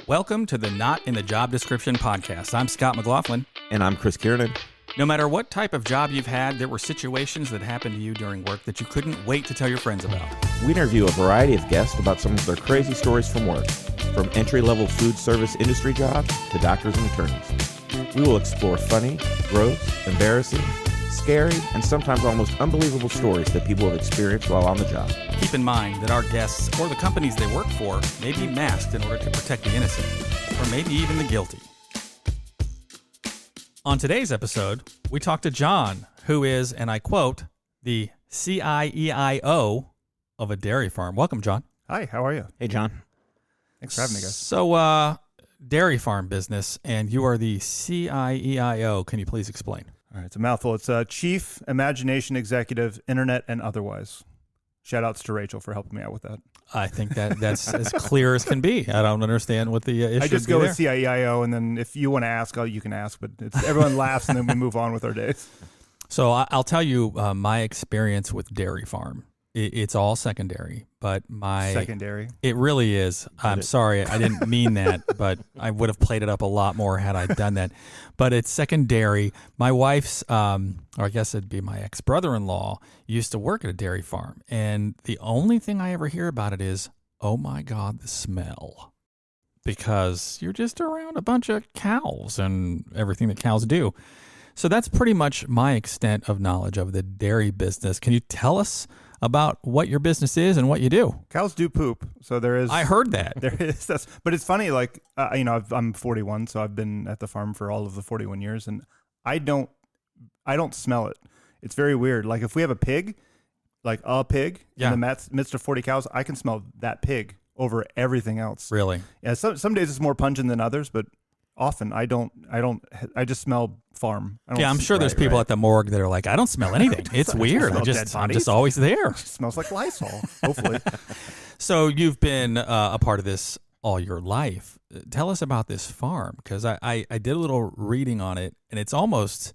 Welcome to the Not in the Job Description podcast. I'm Scott McLaughlin. And I'm Chris Kiernan. No matter what type of job you've had, there were situations that happened to you during work that you couldn't wait to tell your friends about. We interview a variety of guests about some of their crazy stories from work, from entry-level food service industry jobs to doctors and attorneys. We will explore funny, gross, embarrassing, scary, and sometimes almost unbelievable stories that people have experienced while on the job. Keep in mind that our guests or the companies they work for may be masked in order to protect the innocent, or maybe even the guilty. On today's episode, we talk to John, who is, and I quote, the CIEIO of a dairy farm. Welcome, John. Hi, how are you? Hey, John. Thanks for having me, guys. So, dairy farm business, and you are the CIEIO. Can you please explain? All right, it's a mouthful. It's Chief Imagination Executive, Internet and Otherwise. Shout outs to Rachel for helping me out with that. I think that's as clear as can be. I don't understand what the issue is. I just go with CIEIO, and then if you want to ask, you can ask, but everyone laughs, and then we move on with our days. So I'll tell you my experience with dairy farm. It's all secondary, but Secondary? It really is. I'm sorry, I didn't mean that, but I would have played it up a lot more had I done that. But it's secondary. My wife's, or I guess it'd be my ex-brother-in-law, used to work at a dairy farm. And the only thing I ever hear about it is, oh my God, the smell. Because you're just around a bunch of cows and everything that cows do. So that's pretty much my extent of knowledge of the dairy business. Can you tell us about what your business is and what you do? Cows do poop, so there is. I heard that. There is, but it's funny. Like I'm 41, so I've been at the farm for all of the 41 years, and I don't smell it. It's very weird. Like if we have a pig, in the midst of 40 cows, I can smell that pig over everything else. Really? Yeah. Some days it's more pungent than others, but often I just smell farm. I'm sure there's people at the morgue that are like, I don't smell anything. It's weird. I'm just always there. It smells like Lysol, hopefully. So you've been a part of this all your life. Tell us about this farm, because I did a little reading on it, and it's almost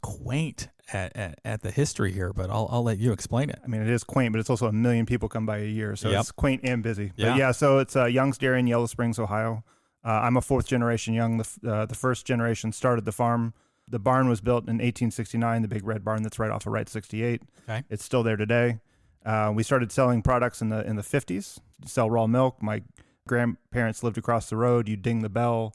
quaint at the history here, but I'll let you explain it. I mean, it is quaint, but it's also 1 million people come by a year, so It's quaint and busy. Yeah. But yeah, so it's Young's Dairy in Yellow Springs, Ohio. I'm a fourth generation Young. The first generation started the farm. The barn was built in 1869, the big red barn that's right off of Route 68. Okay. It's still there today. We started selling products in the 50s. Sell raw milk. My grandparents lived across the road. You ding the bell.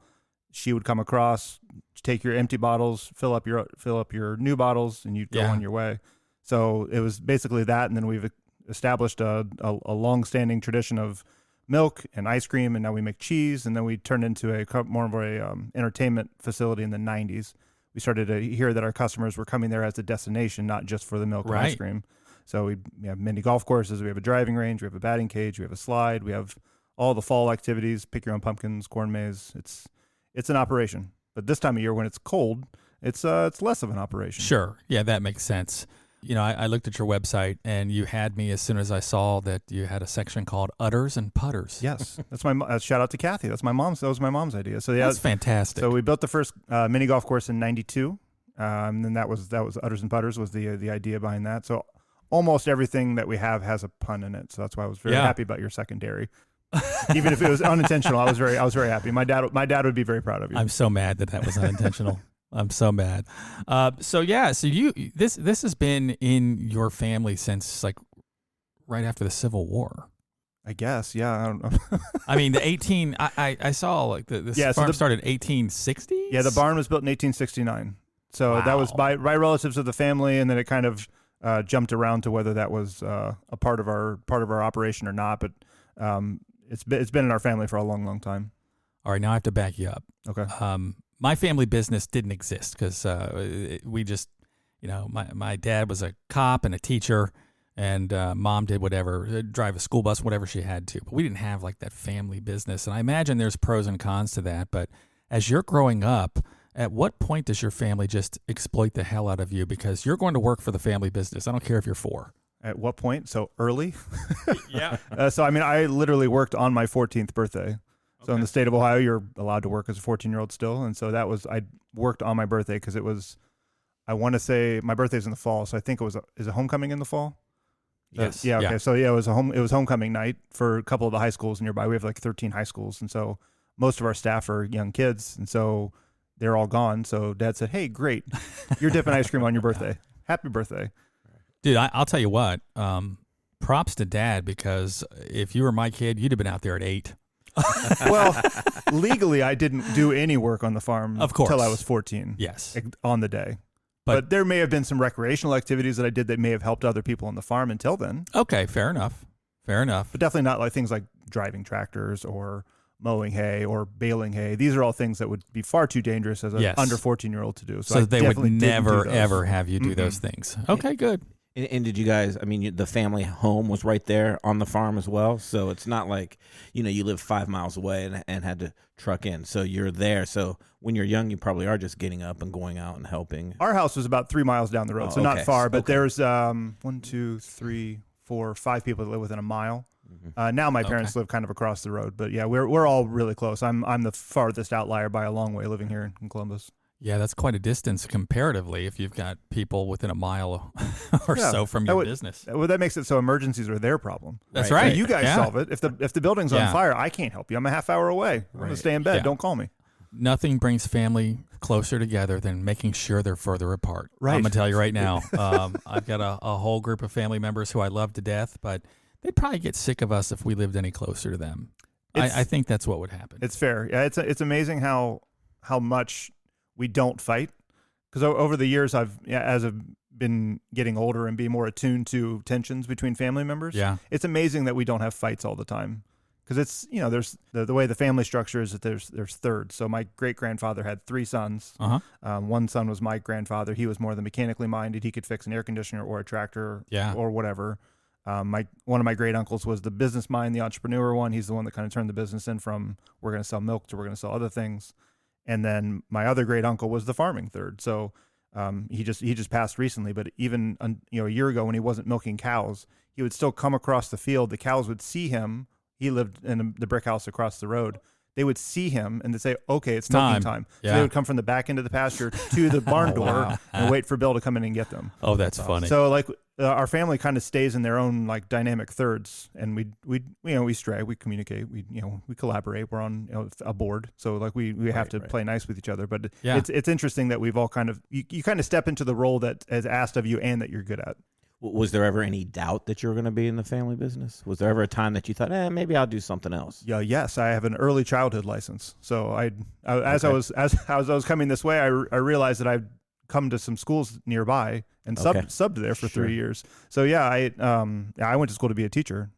She would come across, take your empty bottles, fill up your new bottles, and you'd go on your way. So it was basically that, and then we've established a long-standing tradition of milk and ice cream, and now we make cheese, and then we turned into more of a entertainment facility in the 90s. We started to hear that our customers were coming there as a destination, not just for the milk and ice cream. So we have mini golf courses, we have a driving range, we have a batting cage, we have a slide, we have all the fall activities, pick your own pumpkins, corn maze. It's an operation. But this time of year when it's cold, it's less of an operation. Sure. Yeah, that makes sense. You know, I looked at your website, and you had me as soon as I saw that you had a section called Udders and Putters. Yes, that's my shout out to Kathy. That was my mom's idea. So yeah, that's fantastic. So we built the first mini golf course in '92, and then that was Udders and Putters was the idea behind that. So almost everything that we have has a pun in it. So that's why I was very happy about your secondary. Even if it was unintentional, I was very happy. My dad would be very proud of you. I'm so mad that was unintentional. I'm so mad. So you this has been in your family since like right after the Civil War. I guess, yeah. I don't know. I mean, I saw like this farm started in 1860. Yeah, the barn was built in 1869. So that was by relatives of the family, and then it kind of jumped around to whether that was a part of our operation or not. But it's been in our family for a long, long time. All right, now I have to back you up. Okay. My family business didn't exist because we just, my dad was a cop and a teacher, and mom did whatever, drive a school bus, whatever she had to. But we didn't have like that family business. And I imagine there's pros and cons to that. But as you're growing up, at what point does your family just exploit the hell out of you because you're going to work for the family business? I don't care if you're 4. At what point? So early? Yeah. So, I mean, I literally worked on my 14th birthday. So in the state of Ohio, you're allowed to work as a 14-year-old still. And so I worked on my birthday because it was, I want to say my birthday's in the fall. So I think is it homecoming in the fall? Yes. Yeah. Okay. Yeah. So yeah, it was homecoming night for a couple of the high schools nearby. We have like 13 high schools. And so most of our staff are young kids, and so they're all gone. So Dad said, "Hey, great, you're dipping ice cream on your birthday. Happy birthday." Dude, I'll tell you what. Props to Dad, because if you were my kid, you'd have been out there at 8. Well, legally, I didn't do any work on the farm Of course. until I was 14. Yes. On the day. But But there may have been some recreational activities that I did that may have helped other people on the farm until then. Okay, fair enough. Fair enough. But definitely not like things like driving tractors or mowing hay or baling hay. These are all things that would be far too dangerous as an Yes. under 14-year-old to do. So I they would definitely didn't do never, those. ever have you do those things. Okay, good. And did you guys, I mean, the family home was right there on the farm as well. So it's not like, you live 5 miles away and had to truck in. So you're there. So when you're young, you probably are just getting up and going out and helping. Our house was about 3 miles down the road, Oh, so not okay. far. But Okay. there's 1, 2, 3, 4, 5 people that live within a mile. Now my parents live kind of across the road, but yeah, we're all really close. I'm the farthest outlier by a long way living here in Columbus. Yeah, that's quite a distance comparatively if you've got people within a mile or Yeah, so from that your would- business. Well, that makes it so emergencies are their problem. That's Right. right. You guys Yeah. solve it. If the building's on Yeah. fire, I can't help you. I'm a half hour away. I'm gonna Right. stay in bed. Yeah. Don't call me. Nothing brings family closer together than making sure they're further apart. Right. I'm going to tell you right now. I've got a whole group of family members who I love to death, but they'd probably get sick of us if we lived any closer to them. I think that's what would happen. It's fair. Yeah, it's amazing how much we don't fight. Because over the years, as I've been getting older and be more attuned to tensions between family members. Yeah. It's amazing that we don't have fights all the time. Because it's there's the way the family structure is that there's thirds. So my great grandfather had 3 sons. Uh-huh. One son was my grandfather. He was more the mechanically minded. He could fix an air conditioner or a tractor Yeah. or whatever. One of my great uncles was the business mind, the entrepreneur one. He's the one that kind of turned the business in from we're going to sell milk to we're going to sell other things. And then my other great uncle was the farming third. So he just passed recently, but even a year ago when he wasn't milking cows, he would still come across the field. The cows would see him. He lived in the brick house across the road. They would see him and they'd say, "Okay, it's milking time." So Yeah. they would come from the back end of the pasture to the barn door wow. and wait for Bill to come in and get them. Oh, that's funny. So like our family kind of stays in their own like dynamic thirds, and we stray, we communicate, we collaborate. We're on a board, so like we have to play nice with each other. But Yeah. it's interesting that we've all kind of you kind of step into the role that is asked of you and that you're good at. Was there ever any doubt that you were going to be in the family business? Was there ever a time that you thought, maybe I'll do something else? Yeah, yes, I have an early childhood license. So as I was coming this way, I realized that I'd come to some schools nearby and subbed there for 3 years. So yeah, I went to school to be a teacher.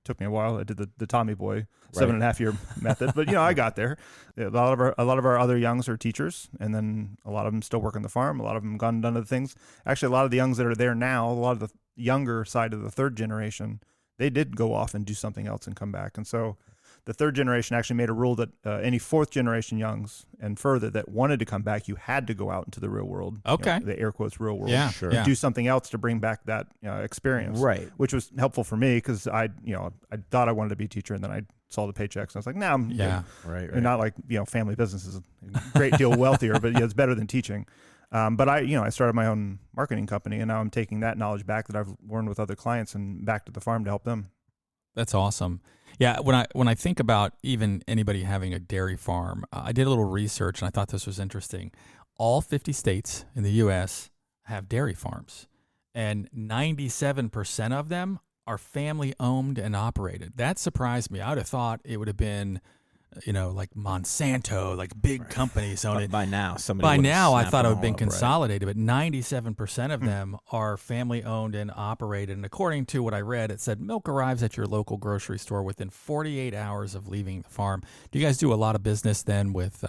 Took me a while. I did the Tommy Boy 7.5 year method, but I got there. A lot of our other youngs are teachers, and then a lot of them still work on the farm. A lot of them gone and done other things. Actually, a lot of the youngs that are there now, a lot of the younger side of the third generation, they did go off and do something else and come back. And so the third generation actually made a rule that any fourth generation youngs and further that wanted to come back, you had to go out into the real world. Okay. The air quotes real world. Yeah, Sure. yeah. Do something else to bring back that experience. Right. Which was helpful for me because I thought I wanted to be a teacher, and then I saw the paychecks and I was like, I'm good. Yeah. Right. And not like family business is a great deal wealthier, but it's better than teaching. But I started my own marketing company, and now I'm taking that knowledge back that I've learned with other clients and back to the farm to help them. That's awesome. Yeah, when I think about even anybody having a dairy farm, I did a little research and I thought this was interesting. All 50 states in the U.S. have dairy farms, and 97% of them are family owned and operated. That surprised me. I would have thought it would have been, like Monsanto, like big companies own it. By now, somebody By would have now, I snapped thought it them would have been all up, right. consolidated, but 97% of them are family owned and operated. And according to what I read, it said milk arrives at your local grocery store within 48 hours of leaving the farm. Do you guys do a lot of business then with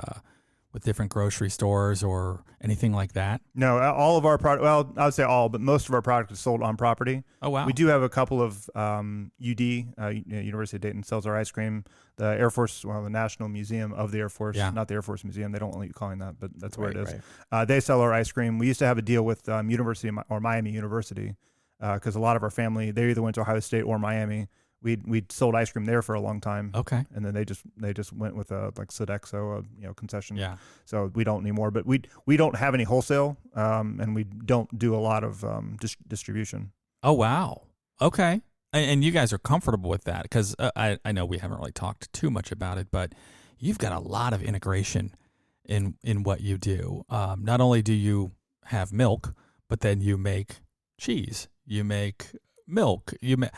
different grocery stores or anything like that? No, all of our product, well, I would say all, but most of our product is sold on property. Oh, wow. We do have a couple of University of Dayton sells our ice cream. The Air Force, the National Museum of the Air Force, Yeah. not the Air Force Museum. They don't want you calling that, but that's where it is. Right. They sell our ice cream. We used to have a deal with Miami University because a lot of our family, they either went to Ohio State or Miami. We'd sold ice cream there for a long time. Okay. And then they just went with like Sodexo, concession. Yeah. So we don't anymore. But we don't have any wholesale, and we don't do a lot of distribution. Oh, wow. Okay. And you guys are comfortable with that because I know we haven't really talked too much about it, but you've got a lot of integration in what you do. Not only do you have milk, but then you make cheese, you make milk, and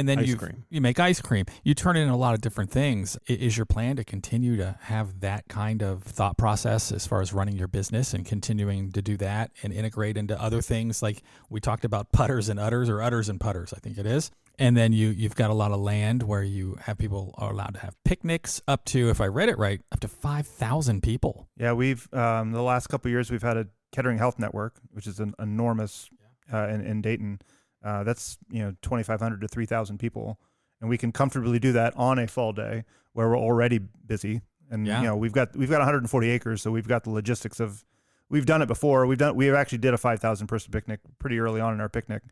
then you make ice cream. You turn it in a lot of different things. Is your plan to continue to have that kind of thought process as far as running your business and continuing to do that and integrate into other things? Like we talked about putters and udders, or udders and putters, I think it is. And then you've got a lot of land where you have people are allowed to have picnics up to, if I read it right, up to 5,000 people. Yeah, we've the last couple of years we've had a Kettering Health Network, which is an enormous in Dayton. That's 2,500 to 3,000 people, and we can comfortably do that on a fall day where we're already busy. And we've got 140 acres, so we've got the logistics of. We've done it before. We actually did a 5,000 person picnic pretty early on in our picnic,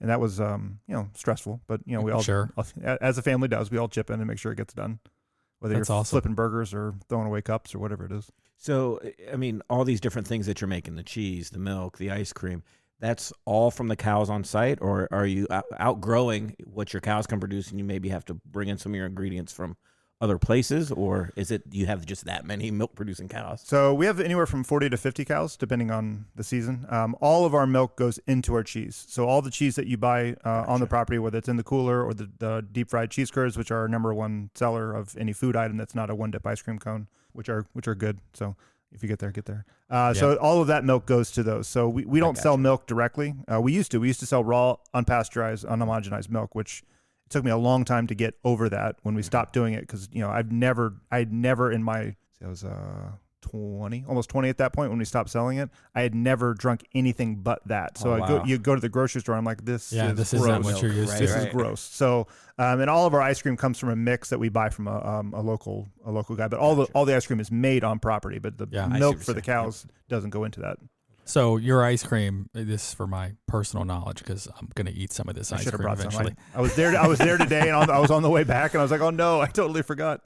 and that was stressful. But we all, as a family does, we all chip in and make sure it gets done. Whether That's you're awesome. flipping burgers or throwing away cups or whatever it is. So, I mean, all these different things that you're making, the cheese, the milk, the ice cream, that's all from the cows on site, or are you outgrowing what your cows can produce and you maybe have to bring in some of your ingredients from other places, or is it you have just that many milk producing cows? So we have anywhere from 40 to 50 cows, depending on the season. All of our milk goes into our cheese. So all the cheese that you buy on the property, whether it's in the cooler or the deep fried cheese curds, which are our number one seller of any food item that's not a one dip ice cream cone, which are good. So if you get there. So all of that milk goes to those. So we don't sell milk directly. We used to sell raw, unpasteurized, unhomogenized milk, which it took me a long time to get over that when we stopped doing it. Because, I'd never in my, I was 20, almost 20 at that point when we stopped selling it. I had never drunk anything but that. So you go to the grocery store, I'm like, this is gross. What you're used to. This is gross. So, and all of our ice cream comes from a mix that we buy from a local guy. But all the ice cream is made on property, but the milk for the cows doesn't go into that. So your ice cream, this is for my personal knowledge because I'm going to eat some of this ice cream eventually. I was there today, and I was on the way back, and I was like, oh no, I totally forgot.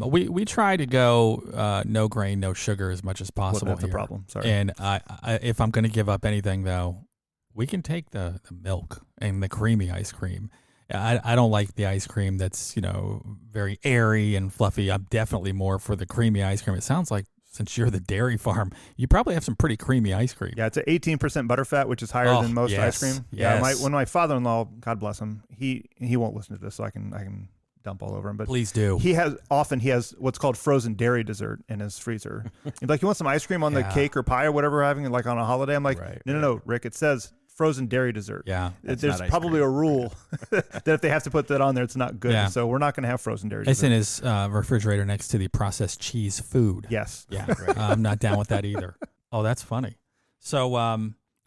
We try to go no grain, no sugar as much as possible. That's a problem. Sorry. And I if I'm going to give up anything though, we can take the milk and the creamy ice cream. I don't like the ice cream that's very airy and fluffy. I'm definitely more for the creamy ice cream. It sounds like, since you're the dairy farm, you probably have some pretty creamy ice cream. Yeah, it's an 18% butterfat, which is higher than most ice cream. Yes. Yeah, when my father-in-law, God bless him, he won't listen to this, so I can dump all over him. But please do. He has what's called frozen dairy dessert in his freezer. He's like, you want some ice cream on the cake or pie or whatever we're having, like on a holiday? I'm like, no, Rick. It says frozen dairy dessert. Yeah, there's probably a rule that if they have to put that on there, it's not good. Yeah. So we're not going to have frozen dairy dessert. It's in his refrigerator next to the processed cheese food. Yes. Yeah. I'm not down with that either. Oh, that's funny. So,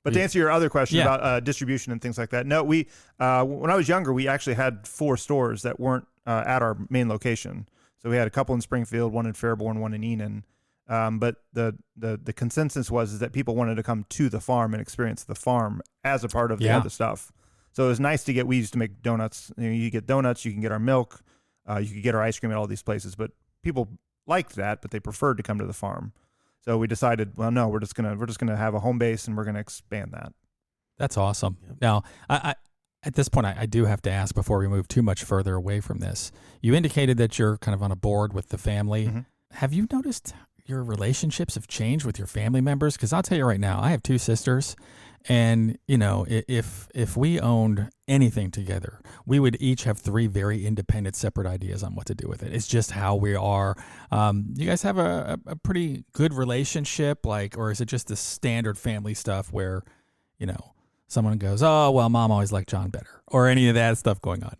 but to answer your other question about distribution and things like that, no, we when I was younger, we actually had 4 stores that weren't at our main location. So we had a couple in Springfield, one in Fairborn, one in Enon. But the consensus was that people wanted to come to the farm and experience the farm as a part of the other stuff. So it was nice to we used to make donuts. You get donuts, you can get our milk, you could get our ice cream at all these places. But people liked that, but they preferred to come to the farm. So we decided, well, no, we're just gonna have a home base and we're gonna expand that. That's awesome. Yep. Now, I at this point, I do have to ask before we move too much further away from this. You indicated that you're kind of on a board with the family. Mm-hmm. Have you noticed your relationships have changed with your family members? Because I'll tell you right now, I have 2 sisters, and if we owned anything together, we would each have 3 very independent, separate ideas on what to do with it. It's just how we are. You guys have a pretty good relationship, or is it just the standard family stuff where, someone goes, oh, well, Mom always liked John better, or any of that stuff going on?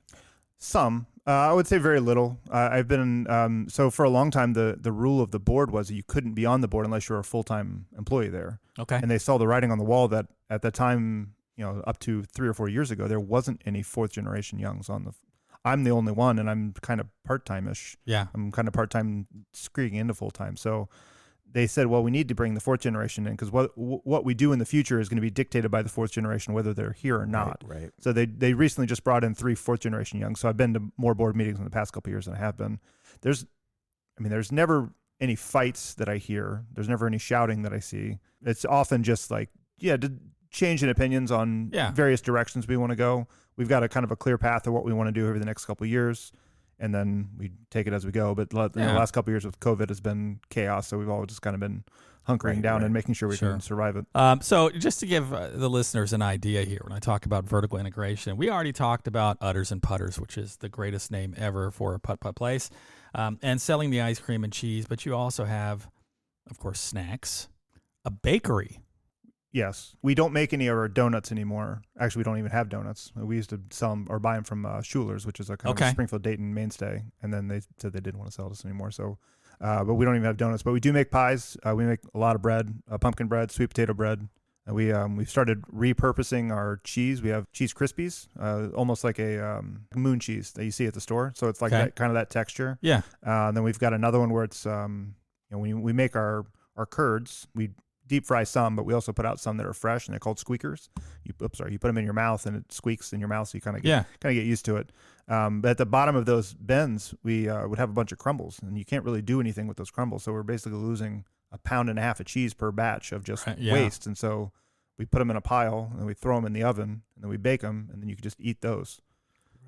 Some. I would say very little. I've been so for a long time the rule of the board was that you couldn't be on the board unless you were a full-time employee there. Okay. And they saw the writing on the wall that at that time, up to 3 or 4 years ago, there wasn't any 4th generation Youngs on the. I'm the only one, and I'm kind of part-time-ish. Yeah. I'm kind of part-time, squeaking into full-time. So they said, well, we need to bring the 4th generation in because what we do in the future is going to be dictated by the 4th generation, whether they're here or not. Right. So they recently just brought in 3 4th generation Youngs. So I've been to more board meetings in the past couple of years than I have been. There's never any fights that I hear. There's never any shouting that I see. It's often just change in opinions on various directions we want to go. We've got a kind of a clear path of what we want to do over the next couple of years. and then we take it as we go. But the last couple of years with COVID has been chaos, so we've all just kind of been hunkering down and making sure we can survive it. So just to give the listeners an idea here, when I talk about vertical integration, we already talked about Udders and Putters, which is the greatest name ever for a putt-putt place, and selling the ice cream and cheese. But you also have, of course, snacks, a bakery. Yes. We don't make any of our donuts anymore. Actually, we don't even have donuts. We used to sell them or buy them from Schuler's, which is a kind of a Springfield, Dayton mainstay. And then they said they didn't want to sell this anymore. So, but we don't even have donuts. But we do make pies. We make a lot of bread, pumpkin bread, sweet potato bread. And we've started repurposing our cheese. We have cheese Krispies, almost like a moon cheese that you see at the store. So it's like that kind of that texture. Yeah. And then we've got another one where it's when we make our curds, we deep fry some, but we also put out some that are fresh, and they're called squeakers. You put them in your mouth, and it squeaks in your mouth, so you kind of get used to it. But at the bottom of those bins, we would have a bunch of crumbles, and you can't really do anything with those crumbles. So we're basically losing 1.5 pounds of cheese per batch of just waste. And so we put them in a pile, and we throw them in the oven, and then we bake them, and then you can just eat those.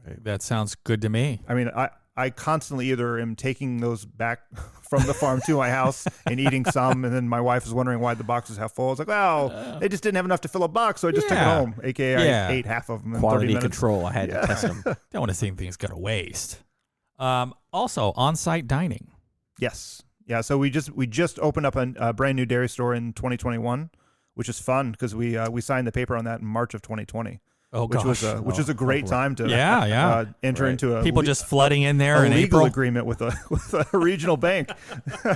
Right. That sounds good to me. I mean, I constantly either am taking those back from the farm to my house and eating some, and then my wife is wondering why the box is half full. It's like, well, they just didn't have enough to fill a box, so I just took it home. AKA, I ate half of them in 30 minutes. Control. I had to test them. Don't want to see things go to waste. Also, on-site dining. Yes. Yeah, so we just opened up a brand new dairy store in 2021, which is fun because we signed the paper on that in March of 2020. Oh, which was a great time to enter into a people just flooding in there in legal April agreement with a regional bank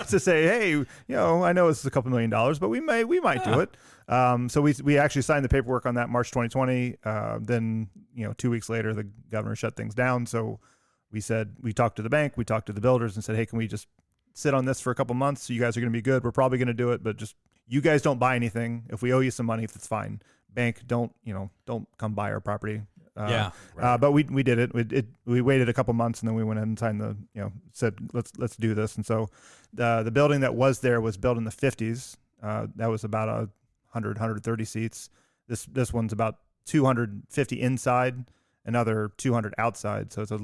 to say, hey, I know this is a couple $1 million, but we might do it. So we actually signed the paperwork on that March 2020. Then 2 weeks later, the governor shut things down. So we talked to the bank, we talked to the builders, and said, hey, can we just sit on this for a couple months? So you guys are going to be good. We're probably going to do it, but just you guys don't buy anything. If we owe you some money, that's fine. Bank, don't come buy our property. But we did it. We waited a couple months, and then we went ahead and signed said let's do this. And so the building that was there was built in the 50s. That was about 130 seats. This one's about 250 inside, another 200 outside. So it's a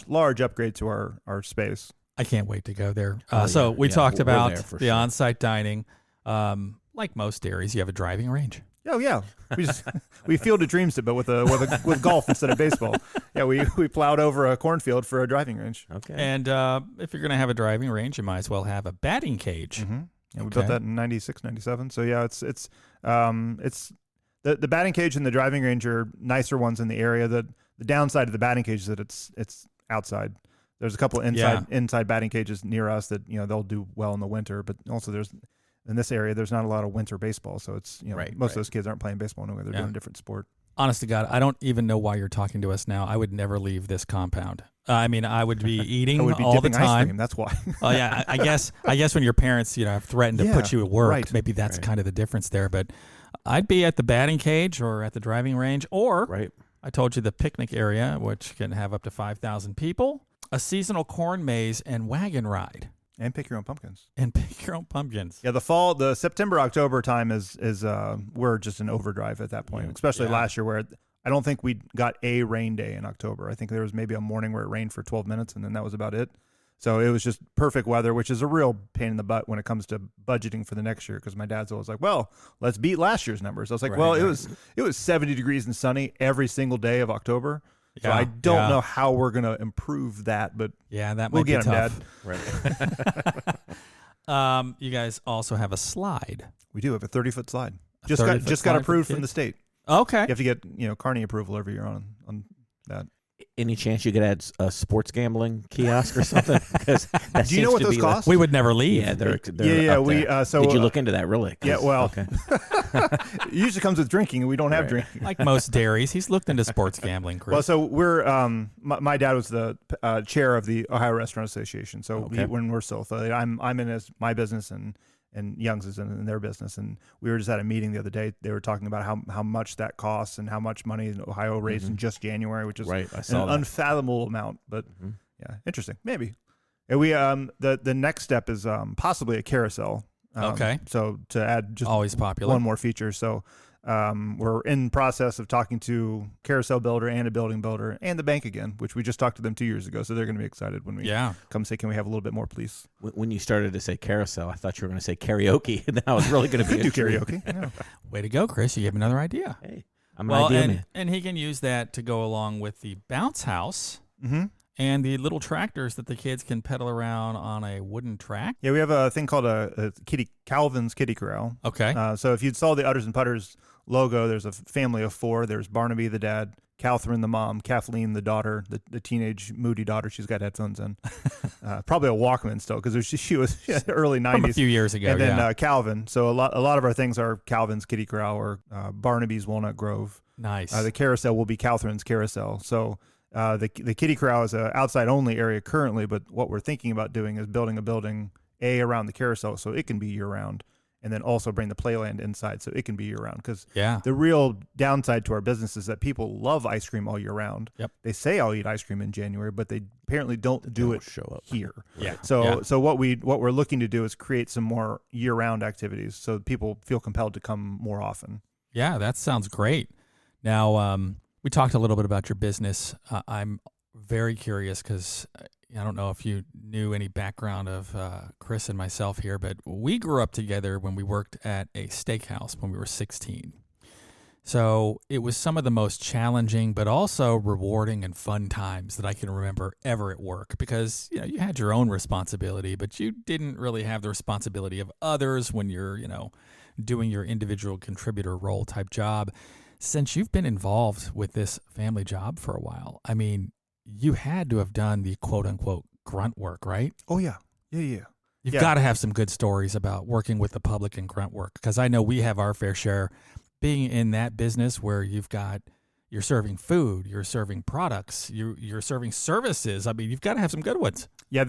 large upgrade to our space. I can't wait to go there. So we talked about the on-site dining. Like most dairies, you have a driving range. Oh yeah, we fielded dreams, but with golf instead of baseball. Yeah, we plowed over a cornfield for a driving range. Okay. And if you're going to have a driving range, you might as well have a batting cage. Mm-hmm. Yeah, we built that in 96, 97. So yeah, it's the batting cage and the driving range are nicer ones in the area. The downside of the batting cage is that it's outside. There's a couple inside batting cages near us that they'll do well in the winter, but also in this area, there's not a lot of winter baseball, so it's most of those kids aren't playing baseball anyway. They're doing a different sport. Honest to God, I don't even know why you're talking to us now. I would never leave this compound. I mean, I would be eating all the time. Ice cream, that's why. Yeah, I guess when your parents have threatened to put you at work, maybe that's kind of the difference there. But I'd be at the batting cage or at the driving range, or I told you the picnic area, which can have up to 5,000 people, a seasonal corn maze and wagon ride. And pick your own pumpkins. Yeah, the September, October time is we're just in overdrive at that point, especially last year where I don't think we got a rain day in October. I think there was maybe a morning where it rained for 12 minutes and then that was about it. So it was just perfect weather, which is a real pain in the butt when it comes to budgeting for the next year because my dad's always like, well, let's beat last year's numbers. I was like, it was 70 degrees and sunny every single day of October. So I don't know how we're going to improve that, but we'll get be Dad. Right. You guys also have a slide. We do have a 30-foot slide. Just got approved from the state. Okay. You have to get Carney approval every year on that. Any chance you could add a sports gambling kiosk or something? Do you know what those cost? We would never leave. Yeah, they're up there. Did you look into that really? Yeah, well, it usually comes with drinking, and we don't have drinking. Like most dairies, he's looked into sports gambling. Chris. Well, so we're my dad was the chair of the Ohio Restaurant Association. So when we're still affiliated, I'm in my business and Young's is in their business. And we were just at a meeting the other day. They were talking about how much that costs and how much money Ohio raised in just January, which is an unfathomable amount. But interesting. Maybe. And we the next step is possibly a carousel. So to add just always popular one more feature. So We're in process of talking to Carousel Builder and a building builder and the bank again, which we just talked to them 2 years ago. So they're going to be excited when we come say, can we have a little bit more, please? When you started to say carousel, I thought you were going to say karaoke, and I was really going to be do karaoke. Yeah. Way to go, Chris. You gave another idea. Hey, I'm an idea man. And he can use that to go along with the bounce house Mm-hmm. and the little tractors that the kids can pedal around on a wooden track. Yeah, we have a thing called a Calvin's Kitty Corral. Okay. So if you saw the Udders and Putters logo, there's a family of 4. There's Barnaby, the dad, Catherine, the mom, Kathleen, the daughter, the teenage moody daughter. She's got headphones in. Probably a Walkman still, because she was early 90s. From a few years ago, and then Calvin. So a lot of our things are Calvin's Kitty Corral or Barnaby's Walnut Grove. Nice. The carousel will be Catherine's Carousel. So the Kitty Corral is an outside only area currently, but what we're thinking about doing is building a building around the carousel so it can be year round, and then also bring the playland inside so it can be year round. Because the real downside to our business is that people love ice cream all year round. Yep. They say I'll eat ice cream in January, but they apparently don't do it show up here. Yeah. So what we're looking to do is create some more year round activities so people feel compelled to come more often. Yeah, that sounds great. Now, we talked a little bit about your business. I'm very curious because I don't know if you knew any background of Chris and myself here, but we grew up together when we worked at a steakhouse when we were 16. So it was some of the most challenging but also rewarding and fun times that I can remember ever at work, because you had your own responsibility, but you didn't really have the responsibility of others when you're doing your individual contributor role type job. Since you've been involved with this family job for a while, I mean, you had to have done the quote unquote grunt work, right? Oh yeah. Yeah. You've got to have some good stories about working with the public and grunt work, because I know we have our fair share being in that business where you're serving food, you're serving products, you're serving services. I mean, you've got to have some good ones. Yeah,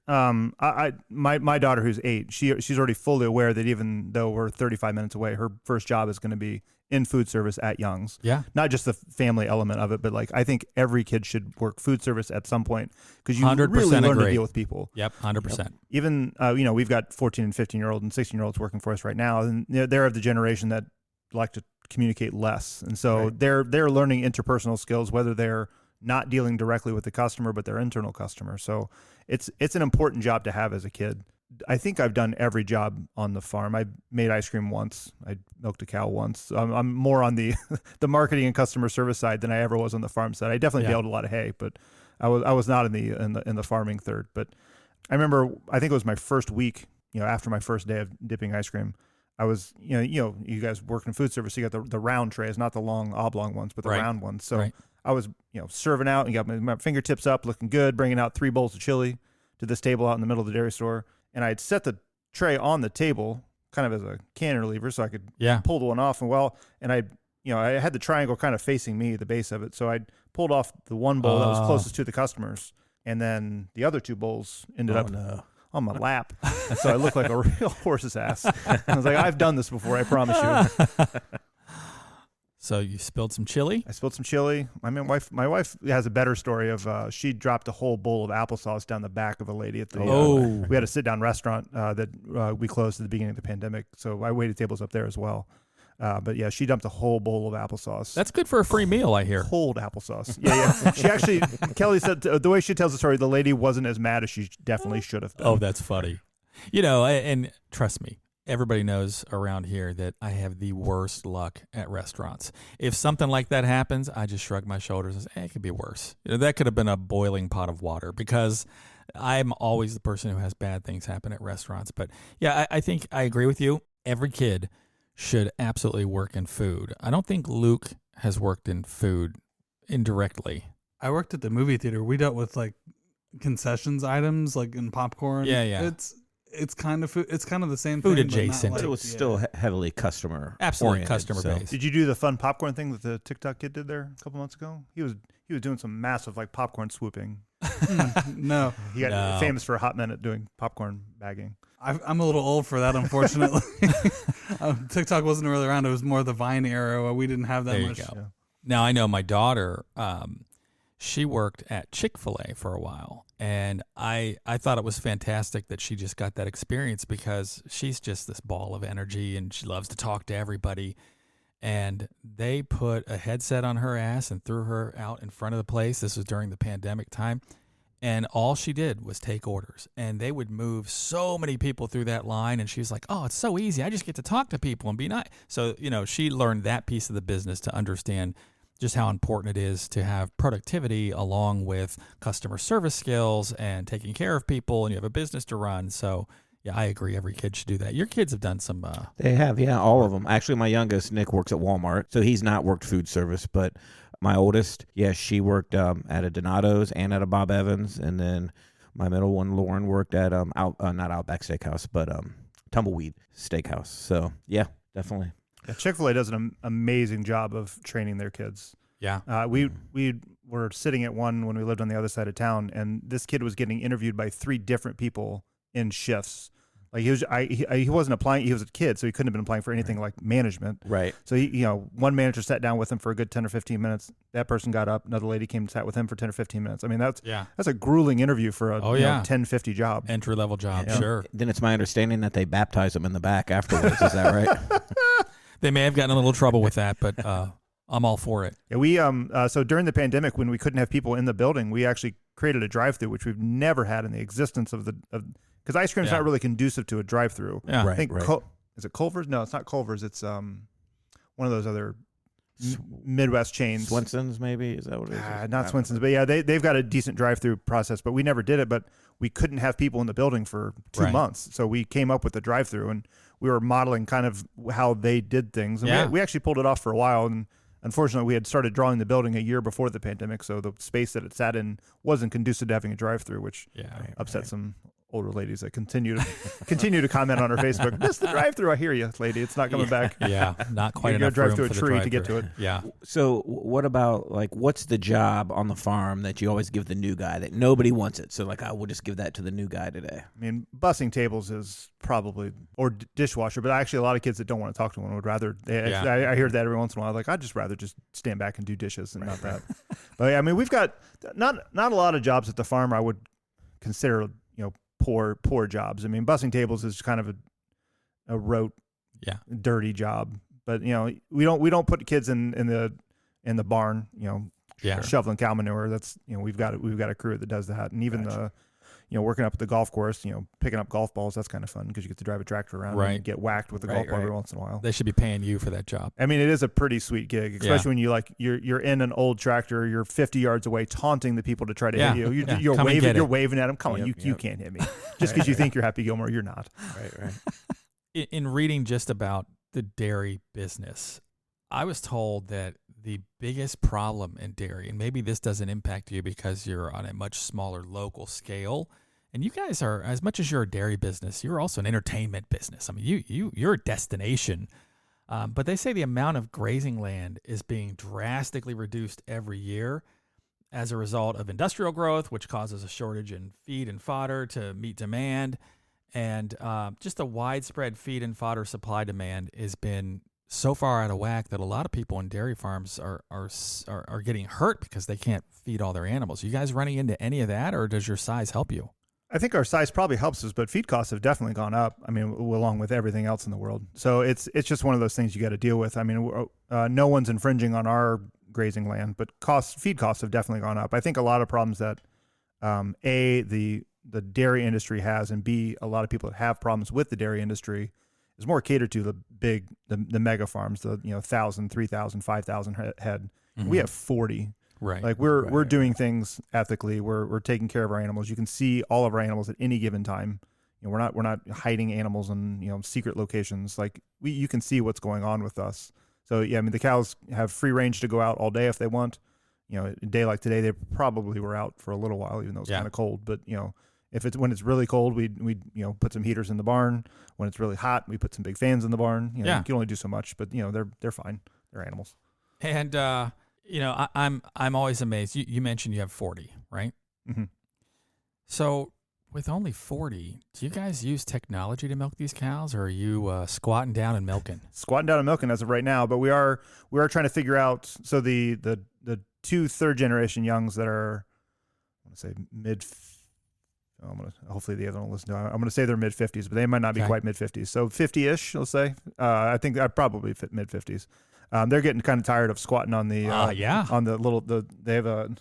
my daughter who's 8, she's already fully aware that even though we're 35 minutes away, her first job is going to be in food service at Young's. Yeah. Not just the family element of it, but I think every kid should work food service at some point, because you 100% really learn agree. to deal with people. Yep, 100%. Even, we've got 14 and 15-year-olds and 16-year-olds working for us right now, and they're of the generation that like to communicate less. And so they're learning interpersonal skills, whether they're not dealing directly with the customer, but their internal customer. So it's an important job to have as a kid. I think I've done every job on the farm. I made ice cream once. I milked a cow once. I'm more on the the marketing and customer service side than I ever was on the farm side. I definitely baled a lot of hay, but I was not in the farming third. But I remember, I think it was my first week, after my first day of dipping ice cream, I was, you guys work in food service, so you got the round trays, not the long oblong ones, but the round ones. So I was, serving out and got my fingertips up, looking good, bringing out 3 bowls of chili to this table out in the middle of the dairy store. And I had set the tray on the table kind of as a cantilever so I could pull the one off. And I had the triangle kind of facing me, the base of it. So I pulled off the one bowl that was closest to the customers. And then the other 2 bowls ended up on my lap. So I looked like a real horse's ass. I was like, I've done this before, I promise you. So you spilled some chili? I spilled some chili. My wife has a better story of she dropped a whole bowl of applesauce down the back of a lady at the we had a sit-down restaurant that we closed at the beginning of the pandemic. So I waited tables up there as well. But yeah, she dumped a whole bowl of applesauce. That's good for a free meal, I hear. Cold applesauce. Yeah. She actually, Kelly said, the way she tells the story, the lady wasn't as mad as she definitely should have been. Oh, that's funny. And trust me, everybody knows around here that I have the worst luck at restaurants. If something like that happens, I just shrug my shoulders and say, it could be worse. That could have been a boiling pot of water, because I'm always the person who has bad things happen at restaurants. But yeah, I think I agree with you. Every kid should absolutely work in food. I don't think Luke has worked in food indirectly. I worked at the movie theater. We dealt with concessions items, in popcorn. Yeah. It's kind of food. It's kind of the same food thing, adjacent. But it was still heavily customer Absolutely oriented, customer based. Did you do the fun popcorn thing that the TikTok kid did there a couple months ago? He was doing some massive popcorn swooping. No. He got famous for a hot minute doing popcorn bagging. I'm a little old for that, unfortunately. TikTok wasn't really around. It was more the Vine era. We didn't have that there much. You go. Yeah. Now, I know my daughter, she worked at Chick-fil-A for a while, and I thought it was fantastic that she just got that experience, because she's just this ball of energy, and she loves to talk to everybody. and they put a headset on her ass and threw her out in front of the place. This was during the pandemic time. And all she did was take orders. And they would move so many people through that line. And she was like, oh, it's so easy. I just get to talk to people and be nice. So, she learned that piece of the business to understand just how important it is to have productivity along with customer service skills and taking care of people. And you have a business to run. So, yeah, I agree. Every kid should do that. Your kids have done some. They have, yeah, all of them. Actually, my youngest, Nick, works at Walmart. So he's not worked food service, but my oldest, yes, she worked at a Donato's and at a Bob Evans, and then my middle one, Lauren, worked at not Outback Steakhouse, but Tumbleweed Steakhouse. So yeah, definitely. Yeah, Chick-fil-A does an amazing job of training their kids. Yeah, we were sitting at one when we lived on the other side of town, and this kid was getting interviewed by 3 different people in shifts. Like he wasn't applying. He was a kid, so he couldn't have been applying for anything like management. Right. So one manager sat down with him for a good 10 or 15 minutes. That person got up. Another lady came and sat with him for 10 or 15 minutes. I mean, that's a grueling interview for a 10-50 job. Entry level job. Yeah. Sure. Then it's my understanding that they baptize them in the back afterwards. Is that right? They may have gotten a little trouble with that, but I'm all for it. Yeah, we so during the pandemic when we couldn't have people in the building, we actually created a drive-through, which we've never had in the existence of because ice cream is not really conducive to a drive-through. Yeah. I think is it Culver's? No, it's not Culver's. It's one of those other Midwest chains. Swenson's, maybe, is that what it is? Not Swenson's, but yeah, they've got a decent drive-through process. But we never did it. But we couldn't have people in the building for 2 months, so we came up with the drive-through, and we were modeling kind of how they did things. And we actually pulled it off for a while, and unfortunately, we had started drawing the building a year before the pandemic, so the space that it sat in wasn't conducive to having a drive-through, which upset some older ladies that continue to comment on our Facebook. Miss the drive-through. I hear you, lady. It's not coming back. Yeah, not quite you enough drive room through a for the tree to drive-through. get to it. Yeah. So what about, like, what's the job on the farm that you always give the new guy that nobody wants it? So, like, we'll just give that to the new guy today. I mean, bussing tables is probably, or dishwasher, but actually a lot of kids that don't want to talk to one would rather, I hear that every once in a while, like, I'd just rather just stand back and do dishes and not that. But I mean, we've got not a lot of jobs at the farm I would consider, poor jobs. I mean, bussing tables is kind of a rote, dirty job. But we don't put kids in the barn, shoveling cow manure. That's we've got a crew that does that, and even working up at the golf course, picking up golf balls. That's kind of fun because you get to drive a tractor around and get whacked with the golf ball every once in a while. They should be paying you for that job. I mean, it is a pretty sweet gig, especially when you're in an old tractor, you're 50 yards away, taunting the people to try to hit you. You're waving at them. Come on, you can't hit me. Just because you think you're Happy Gilmore, you're not. Right. In reading just about the dairy business, I was told that the biggest problem in dairy, and maybe this doesn't impact you because you're on a much smaller local scale, and you guys are, as much as you're a dairy business, you're also an entertainment business. I mean, you're a destination. But they say the amount of grazing land is being drastically reduced every year as a result of industrial growth, which causes a shortage in feed and fodder to meet demand. And just the widespread feed and fodder supply demand has been so far out of whack that a lot of people in dairy farms are getting hurt because they can't feed all their animals. You guys running into any of that, or does your size help you? I think our size probably helps us, but feed costs have definitely gone up. I mean, along with everything else in the world. So it's just one of those things you got to deal with. I mean, no one's infringing on our grazing land, but feed costs have definitely gone up. I think a lot of problems that the dairy industry has, and B, a lot of people that have problems with the dairy industry is more catered to the mega farms, the 1,000, 3,000, 5,000 head. Mm-hmm. We have 40. Right. Like we're doing things ethically. We're taking care of our animals. You can see all of our animals at any given time. We're not hiding animals in secret locations. Like you can see what's going on with us. So yeah, I mean the cows have free range to go out all day if they want. A day like today, they probably were out for a little while, even though it's kind of cold. But when it's really cold, we put some heaters in the barn. When it's really hot, we put some big fans in the barn. You can only do so much, but they're fine. They're animals. And I'm always amazed. You mentioned you have 40, right? Mm-hmm. So with only 40, do you guys use technology to milk these cows, or are you squatting down and milking? Squatting down and milking as of right now, but we are trying to figure out. So the 2 third-generation youngs that are, I want to say hopefully the other don't listen to it. I'm going to say they're mid-50s, but they might not be quite mid-50s. So 50-ish, let's say. I think I'd probably fit mid-50s. They're getting kind of tired of squatting on the on the little they have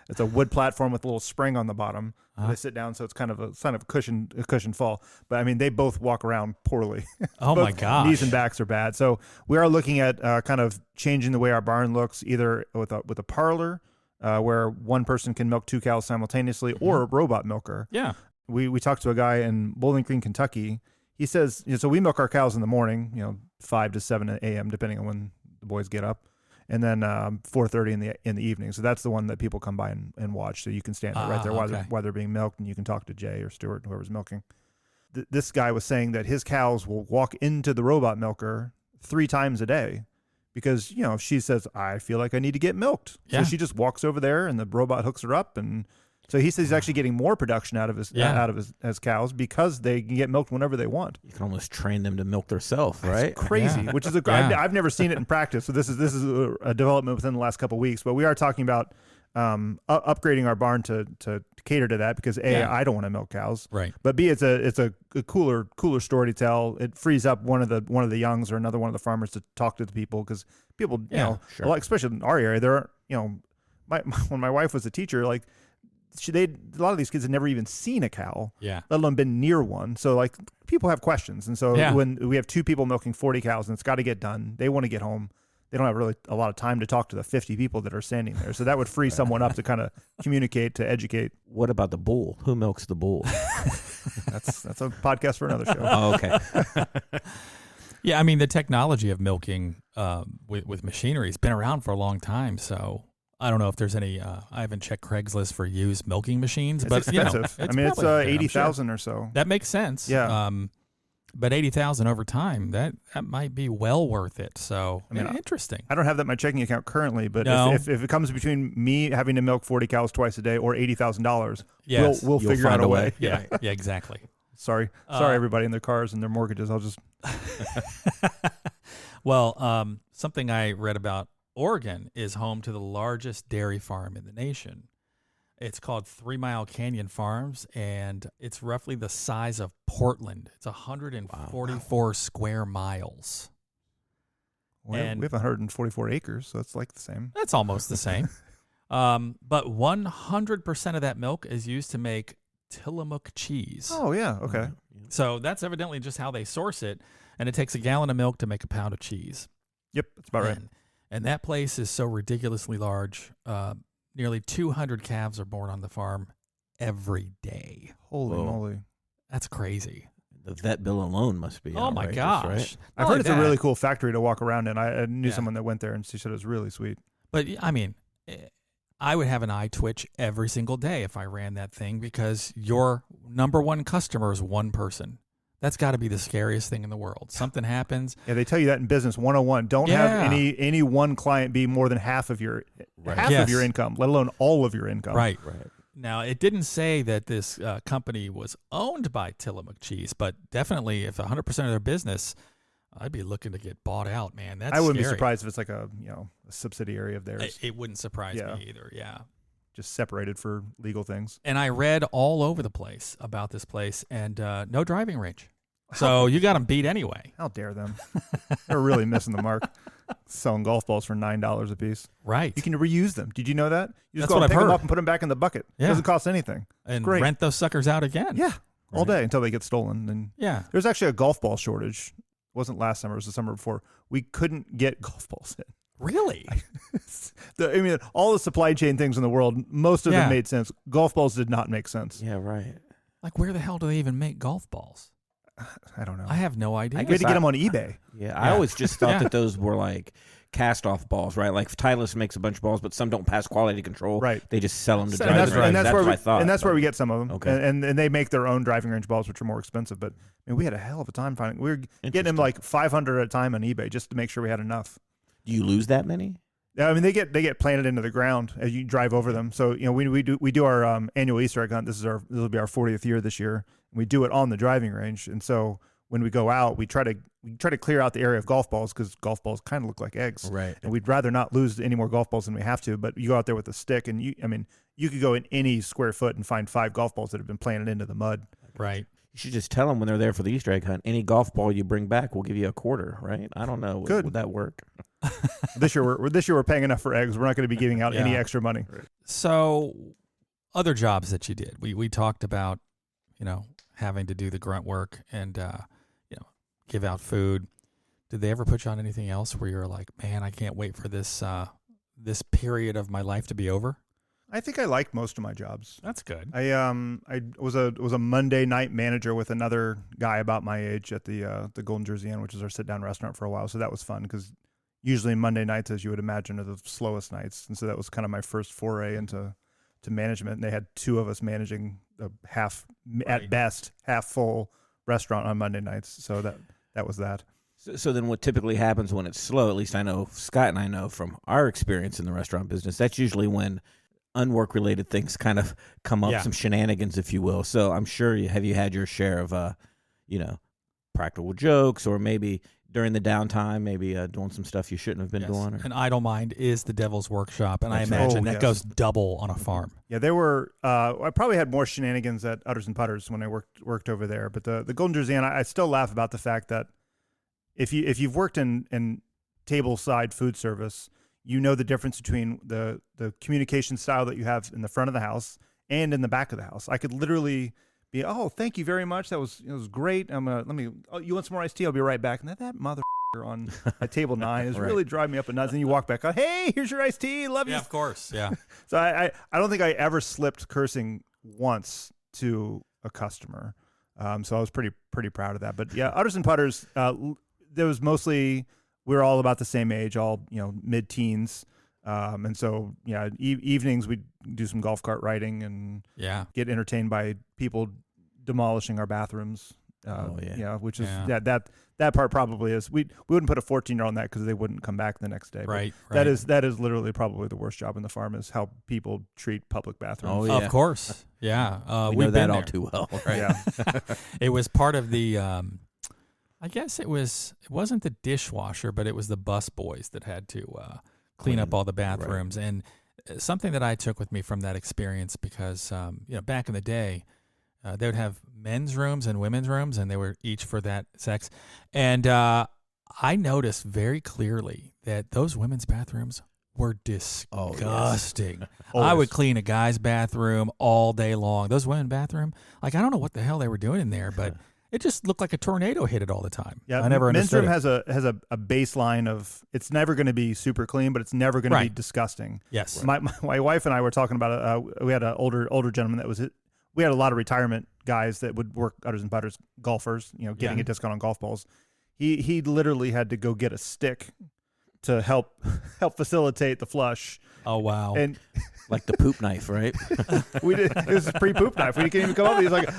it's a wood platform with a little spring on the bottom. They sit down, so it's kind of a cushion fall. But I mean, they both walk around poorly. Oh my gosh, knees and backs are bad. So we are looking at kind of changing the way our barn looks, either with a parlor where one person can milk 2 cows simultaneously, or a robot milker. Yeah, we talked to a guy in Bowling Green, Kentucky. He says, so we milk our cows in the morning, 5 to 7 a.m. depending on when the boys get up. And then 4:30 in the evening. So that's the one that people come by and watch. So you can stand right there while they're being milked, and you can talk to Jay or Stuart, whoever's milking. This guy was saying that his cows will walk into the robot milker 3 times a day because, if she says, I feel like I need to get milked. Yeah. So she just walks over there and the robot hooks her up. And so he says he's actually getting more production out of his cows because they can get milked whenever they want. You can almost train them to milk themselves, right? It's crazy, which is I've never seen it in practice. So this is a development within the last couple of weeks. But we are talking about upgrading our barn to cater to that because I don't want to milk cows, right? But B, it's a cooler story to tell. It frees up one of the youngs or another one of the farmers to talk to the people because people, especially in our area, there are when my wife was a teacher, like. A lot of these kids had never even seen a cow, let alone been near one. So like people have questions. And so when we have 2 people milking 40 cows and it's got to get done, they want to get home. They don't have really a lot of time to talk to the 50 people that are standing there. So that would free someone up to kind of communicate, to educate. What about the bull? Who milks the bull? That's a podcast for another show. Oh, okay. Yeah, I mean, the technology of milking with machinery has been around for a long time. So I don't know if there's any. I haven't checked Craigslist for used milking machines, it's but expensive. It's 80,000 or so. That makes sense. Yeah. But 80,000 over time, that might be well worth it. So interesting. I don't have that in my checking account currently, but No. if it comes between me having to milk 40 cows twice a day or $80,000, Yes. we'll figure out a way. Yeah. Yeah. Exactly. Sorry, everybody in their cars and their mortgages. I'll just. Well, something I read about. Oregon is home to the largest dairy farm in the nation. It's called 3 Mile Canyon Farms, and it's roughly the size of Portland. It's 144 square miles. Well, we have 144 acres, so it's like the same. That's almost the same. But 100% of that milk is used to make Tillamook cheese. Oh, yeah. Okay. So that's evidently just how they source it, and it takes a gallon of milk to make a pound of cheese. Yep, that's about right. And that place is so ridiculously large. Nearly 200 calves are born on the farm every day. Holy moly. That's crazy. The vet bill alone must be. Oh, my gosh. Right? I've heard it's a really cool factory to walk around in. I knew someone that went there, and she said it was really sweet. But, I mean, I would have an eye twitch every single day if I ran that thing because your number one customer is one person. That's got to be the scariest thing in the world. Something happens. Yeah, they tell you that in business 101. Don't have any one client be more than half of your of your income, let alone all of your income. Right. Now, it didn't say that this company was owned by Tillamook Cheese, but definitely if 100% of their business, I'd be looking to get bought out, man. That's I wouldn't scary. be surprised if it's like a subsidiary of theirs. It wouldn't surprise me either, yeah. Just separated for legal things. And I read all over the place about this place, and no driving range. So you got them beat anyway. How dare them? They're really missing the mark. Selling golf balls for $9 a piece. Right. You can reuse them. Did you know that? You just That's go what and pick I've them heard. up and put them back in the bucket. Yeah. It doesn't cost anything. And Great. rent those suckers out again. Yeah. All day until they get stolen. And yeah. there's actually a golf ball shortage. It wasn't last summer. It was the summer before. We couldn't get golf balls in. Really? I mean, all the supply chain things in the world, most of them made sense. Golf balls did not make sense. Yeah, right. Like, where the hell do they even make golf balls? I don't know. I have no idea. We had to get them on eBay. Yeah, I always just thought that those were like cast-off balls, right? Like Titleist makes a bunch of balls, but some don't pass quality control. Right. They just sell them to And drivers. that's what I thought. And that's where we get some of them. Okay. And they make their own driving range balls, which are more expensive. But I mean, we had a hell of a time finding. We were getting them like 500 at a time on eBay just to make sure we had enough. Do you lose that many? Yeah, I mean, they get planted into the ground as you drive over them. So we do our annual Easter egg hunt. This will be our 40th year this year. And we do it on the driving range, and so when we go out, we try to clear out the area of golf balls because golf balls kind of look like eggs. Right. And we'd rather not lose any more golf balls than we have to. But you go out there with a stick, and you could go in any square foot and find 5 golf balls that have been planted into the mud. Right. You should just tell them when they're there for the Easter egg hunt, any golf ball you bring back, we'll give you a quarter, right? I don't know. Good. Would that work? This year we're paying enough for eggs. We're not going to be giving out any extra money. So, other jobs that you did, we talked about, having to do the grunt work and give out food. Did they ever put you on anything else where you're like, man, I can't wait for this this period of my life to be over? I think I liked most of my jobs. That's good. I was a Monday night manager with another guy about my age at the Golden Jersey Inn, which is our sit down restaurant for a while. So that was fun because usually Monday nights, as you would imagine, are the slowest nights, and so that was kind of my first foray into management. And they had two of us managing a at best half full restaurant on Monday nights. So that was that. So then what typically happens when it's slow, at least I know Scott and I know from our experience in the restaurant business, that's usually when unwork-related things kind of come up, some shenanigans, if you will. So I'm sure you had your share of, practical jokes, or maybe during the downtime, maybe doing some stuff you shouldn't have been doing. Or... An idle mind is the devil's workshop, and That's I imagine that goes double on a farm. Yeah, there were. I probably had more shenanigans at Udders and Putters when I worked over there. But the Golden Jersey Inn, I still laugh about the fact that if you've worked in table side food service, you know the difference between the communication style that you have in the front of the house and in the back of the house. I could literally be, oh, thank you very much. That was great. You want some more iced tea? I'll be right back. And that motherfucker on at table 9 is really driving me up a nuts. And you walk back out, hey, here's your iced tea. Love you. Yeah, of course. Yeah. So I don't think I ever slipped cursing once to a customer. So I was pretty proud of that. But yeah, Udders and Putters, there was mostly, we were all about the same age, all mid-teens, and so evenings we'd do some golf cart riding and get entertained by people demolishing our bathrooms. Which is that part probably is we wouldn't put a 14-year-old on that because they wouldn't come back the next day. Right. That is literally probably the worst job in the farm, is how people treat public bathrooms. Oh, yeah. Of course. Yeah. We know that all too well. Right. Yeah. It was part of the. I guess it wasn't the dishwasher, but it was the bus boys that had to clean up all the bathrooms. Right. And something that I took with me from that experience, because back in the day, they would have men's rooms and women's rooms, and they were each for that sex. And I noticed very clearly that those women's bathrooms were disgusting. Oh, yes. I would clean a guy's bathroom all day long. Those women's bathroom, I don't know what the hell they were doing in there, but it just looked like a tornado hit it all the time. Yeah, I never understood. Men's room has a baseline of, it's never going to be super clean, but it's never going to be disgusting. Yes. My wife and I were talking about it. We had an older gentleman that was it. We had a lot of retirement guys that would work Udders and Putters, golfers, getting a discount on golf balls. He literally had to go get a stick to help facilitate the flush. Oh wow! And like the poop knife, right? We did. It was a pre-poop knife. We can't even come up. He's like,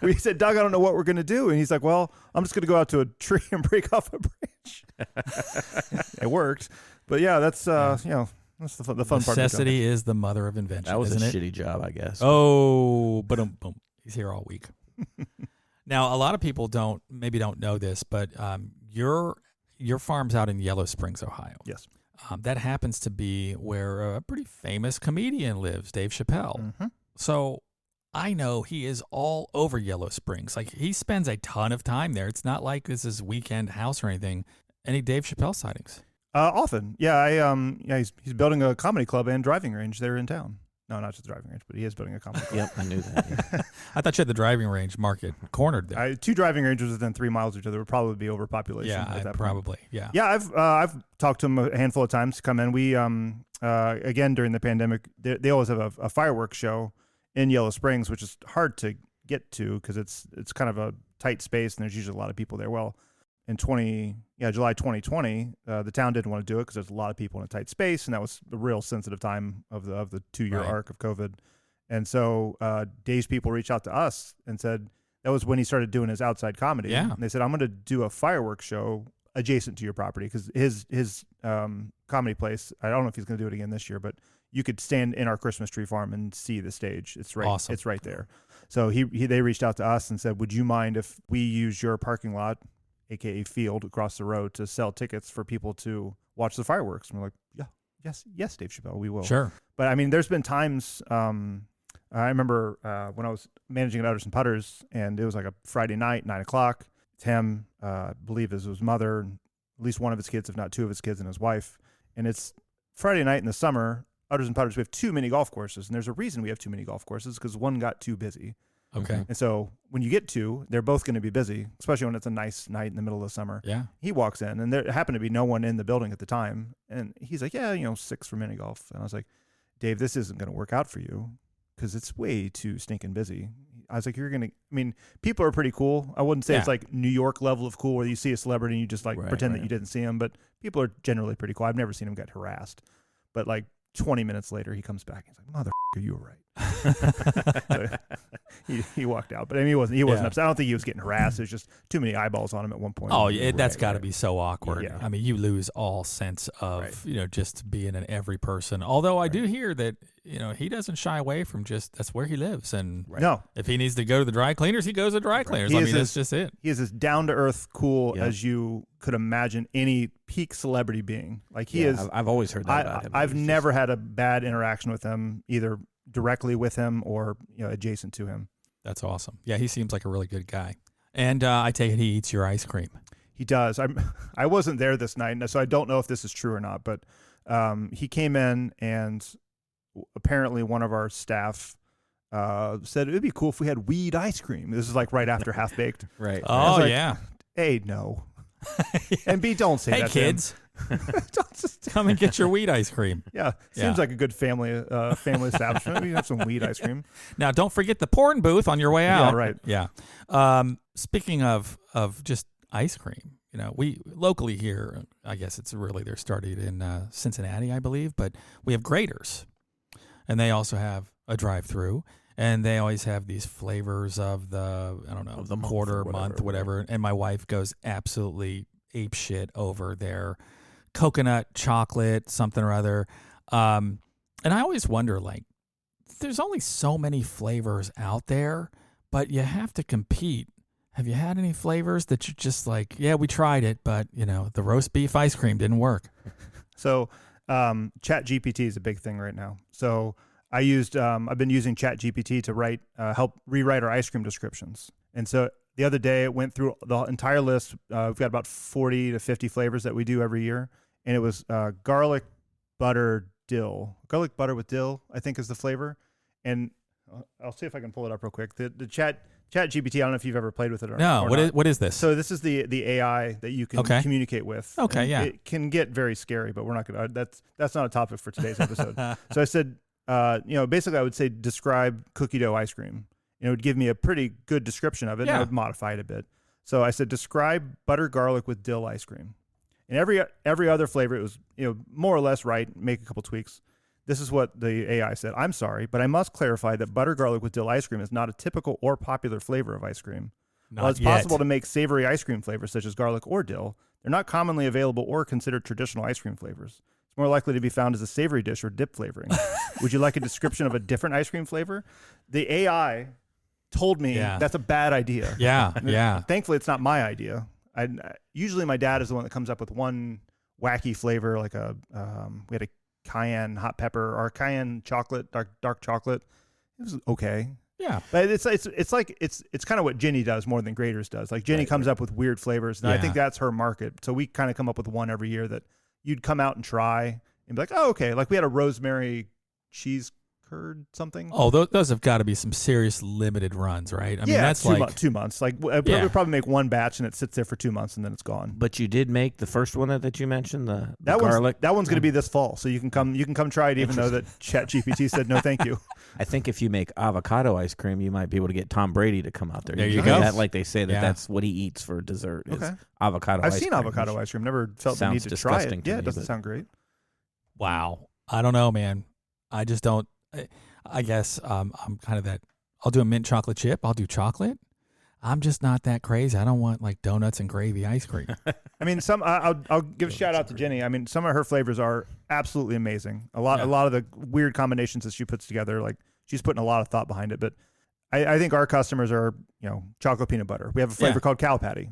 we said, Doug, I don't know what we're gonna do, and he's like, well, I'm just gonna go out to a tree and break off a branch. It worked, but yeah, that's that's the fun part. Necessity is the mother of invention. That was isn't a it? shitty job, I guess. Oh, boom. He's here all week. Now, a lot of people don't know this, but your farm's out in Yellow Springs, Ohio. Yes. That happens to be where a pretty famous comedian lives, Dave Chappelle. Mm-hmm. So I know he is all over Yellow Springs. Like, he spends a ton of time there. It's not like this is weekend house or anything. Any Dave Chappelle sightings? Often. Yeah. He's building a comedy club and driving range there in town. No, not just the driving range, but he is building a comedy club. Yep, I knew that. Yeah. I thought you had the driving range market cornered there. 2 driving ranges within 3 miles of each other would probably be overpopulation. Yeah, at that probably. point. Yeah. Yeah, I've talked to him a handful of times to come in. We again during the pandemic, they always have a fireworks show in Yellow Springs, which is hard to get to because it's kind of a tight space and there's usually a lot of people there. Well, in July 2020, the town didn't want to do it because there's a lot of people in a tight space, and that was the real sensitive time of the 2-year arc of COVID. And so Dave's people reached out to us and said that was when he started doing his outside comedy. Yeah. And they said, I'm going to do a fireworks show adjacent to your property because his comedy place, I don't know if he's going to do it again this year, but you could stand in our Christmas tree farm and see the stage. It's right. Awesome. It's right there. So they reached out to us and said, would you mind if we use your parking lot, AKA field across the road, to sell tickets for people to watch the fireworks? And we're like, yes, Dave Chappelle, we will. Sure. But I mean, there's been times, I remember when I was managing at Udders and Putters, and it was like a Friday night, 9:00. It's him, I believe is his mother, and at least one of his kids, if not two of his kids, and his wife. And it's Friday night in the summer. Udders and Putters, we have too many golf courses, and there's a reason we have too many golf courses because one got too busy. Okay. And so when you get two, they're both going to be busy, especially when it's a nice night in the middle of the summer. Yeah. He walks in, and there happened to be no one in the building at the time. And he's like, yeah, 6 for mini golf. And I was like, Dave, this isn't going to work out for you because it's way too stinking busy. I was like, people are pretty cool. I wouldn't say it's like New York level of cool where you see a celebrity and you just pretend that you didn't see him, but people are generally pretty cool. I've never seen him get harassed. But 20 minutes later, he comes back and he's like, motherfucker, you were right. So he walked out. But he wasn't upset. I don't think he was getting harassed. There's just too many eyeballs on him at one point. Oh, yeah, that's got to be so awkward. Yeah. I mean, you lose all sense of, just being an every person. Although I do hear that, he doesn't shy away from that's where he lives. And no, if he needs to go to the dry cleaners, he goes to dry cleaners. That's just it. He is as down-to-earth cool as you could imagine any peak celebrity being. He is. I've always heard that about him. I've never had a bad interaction with him, either directly with him or adjacent to him. That's awesome. Yeah, he seems like a really good guy. And I take it he eats your ice cream. He does. I wasn't there this night, so I don't know if this is true or not. But he came in, and apparently one of our staff said it would be cool if we had weed ice cream. This is right after Half Baked. Right. Oh, yeah. A, no. And B, don't say that. Hey, kids. Come and get your weed ice cream. Yeah. Seems like a good family establishment. We have some weed ice cream. Now, don't forget the porn booth on your way out. Yeah, right. Yeah. Speaking of just ice cream, we locally here, I guess they're started in Cincinnati, I believe, but we have Graders. And they also have a drive-through, and they always have these flavors of the quarter, month, whatever. And my wife goes absolutely ape shit over their coconut chocolate, something or other. And I always wonder, there's only so many flavors out there, but you have to compete. Have you had any flavors that you're just we tried it, but, the roast beef ice cream didn't work? So Chat GPT is a big thing right now. So I've been using Chat GPT to help rewrite our ice cream descriptions. And so the other day it went through the entire list. We've got about 40 to 50 flavors that we do every year. And it was garlic butter dill. Garlic butter with dill, I think, is the flavor. And I'll see if I can pull it up real quick. The Chat GPT, I don't know if you've ever played with it or not. No, what is this? So this is the AI that you can communicate with. Okay, and yeah. It can get very scary, but we're not going to. That's not a topic for today's episode. So I said, basically I would say describe cookie dough ice cream. It would give me a pretty good description of it, and I would modify it a bit. So I said describe butter garlic with dill ice cream. And every other flavor, it was more or less right. Make a couple tweaks. This is what the AI said. I'm sorry, but I must clarify that butter garlic with dill ice cream is not a typical or popular flavor of ice cream. While it's possible to make savory ice cream flavors such as garlic or dill, they're not commonly available or considered traditional ice cream flavors. It's more likely to be found as a savory dish or dip flavoring. Would you like a description of a different ice cream flavor? The AI told me that's a bad idea. Yeah. Thankfully, it's not my idea. Usually my dad is the one that comes up with one wacky flavor, we had a cayenne hot pepper or cayenne chocolate, dark chocolate. It was okay. Yeah, but it's kind of what Jenny does more than Graders does. Jenny comes up with weird flavors, and I think that's her market. So we kind of come up with one every year that you'd come out and try and be like, oh, okay. We had a rosemary cheese curd something. Oh, those have got to be some serious limited runs, right? I mean, that's 2 months. We probably make one batch and it sits there for 2 months and then it's gone. But you did make the first one that you mentioned, the garlic. That one's going to be this fall, so you can come try it, even though that ChatGPT said no, thank you. I think if you make avocado ice cream, you might be able to get Tom Brady to come out there. There you go. They say that's what he eats for dessert. Is avocado. I've ice seen cream, avocado ice cream. Never felt the need to try it. Yeah, it doesn't sound great. Wow, I don't know, man. I just don't. I guess I'm kind of that. I'll do a mint chocolate chip. I'll do chocolate. I'm just not that crazy. I don't want donuts and gravy ice cream. I mean, I'll give a shout out to Jenny. I mean, some of her flavors are absolutely amazing. A lot of the weird combinations that she puts together, she's putting a lot of thought behind it. But I think our customers are, chocolate peanut butter. We have a flavor called cow patty.